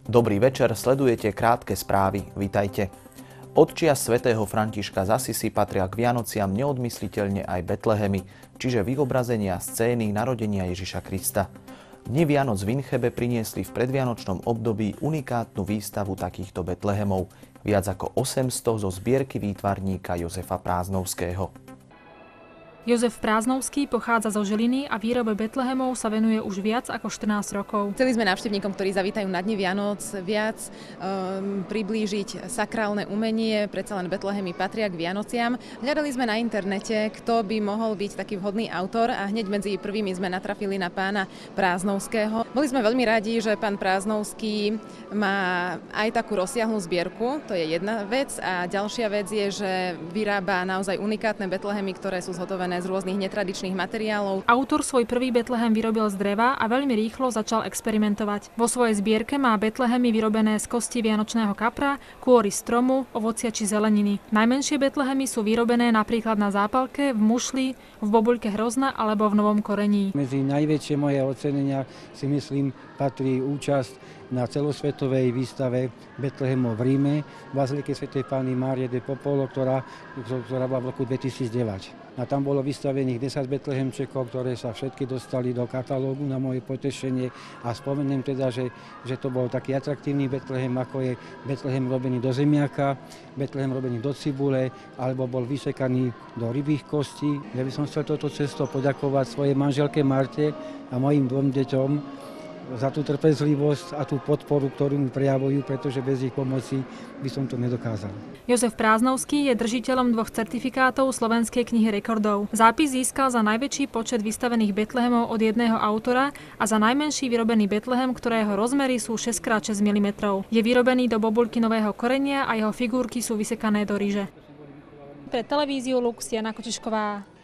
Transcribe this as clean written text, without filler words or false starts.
Dobrý večer, sledujete krátke správy. Vítajte. Od čias svätého Františka z Asisi patria k Vianociam neodmysliteľne aj Betlehemy, čiže vyobrazenia scény narodenia Ježiša Krista. Dni Vianoc v Inchebe priniesli v predvianočnom období unikátnu výstavu takýchto Betlehemov, viac ako 800 zo zbierky výtvarníka Jozefa Prázdnovského. Jozef Prázdnovský pochádza zo Žiliny a výrobe Betlehemov sa venuje už viac ako 14 rokov. Chceli sme návštevníkom, ktorí zavítajú na Dni Vianoc, viac priblížiť sakrálne umenie, predsa len Betlehemy patria k Vianociam. Hľadali sme na internete, kto by mohol byť taký vhodný autor a hneď medzi prvými sme natrafili na pána Prázdnovského. Boli sme veľmi radi, že pán Prázdnovský má aj takú rozsiahlu zbierku, to je jedna vec, a ďalšia vec je, že vyrába naozaj unikátne Betlehemy, ktoré sú zhotovené z rôznych netradičných materiálov. Autor svoj prvý Betlehem vyrobil z dreva a veľmi rýchlo začal experimentovať. Vo svojej zbierke má Betlehemy vyrobené z kosti vianočného kapra, kôry stromu, ovocia či zeleniny. Najmenšie Betlehemy sú vyrobené napríklad na zápalke, v mušli, v bobuľke hrozna alebo v novom korení. Medzi najväčšie moje ocenenia si myslím patrí účasť na celosvetovej výstave Betlehemov v Ríme, v bazilike svätej Panny Márie de Popolo, ktorá bola v roku 2009. A tam bolo vystavených 10 Betlehemčekov, ktoré sa všetky dostali do katalógu na moje potešenie. A spomeniem teda, že to bol taký atraktívny Betlehem, ako je Betlehem robený do zemiaka, Betlehem robený do cibule, alebo bol vysekaný do rybích kostí. Ja by som chcel toto cesto poďakovať svojej manželke Marte a mojim dvom deťom za tú trpezlivosť a tú podporu, ktorú mi prejavujú, pretože bez ich pomoci by som to nedokázal. Jozef Prázdnovský je držiteľom 2 certifikátov Slovenskej knihy rekordov. Zápis získal za najväčší počet vystavených Betlehemov od jedného autora a za najmenší vyrobený Betlehem, ktorého rozmery sú 6x6 mm. Je vyrobený do bobuľky nového korenia a jeho figurky sú vysekané do ryže. Pre televíziu Lux Jana Kočišková.